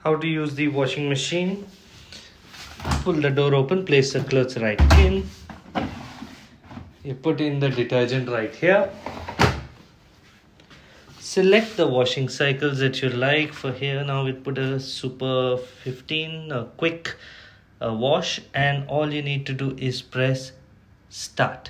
How to use the washing machine. Pull the door open, place the clothes right in. You put in the detergent right here. Select the washing cycles that you like. For here now we put a super 15, a quick wash, and all you need to do is press start.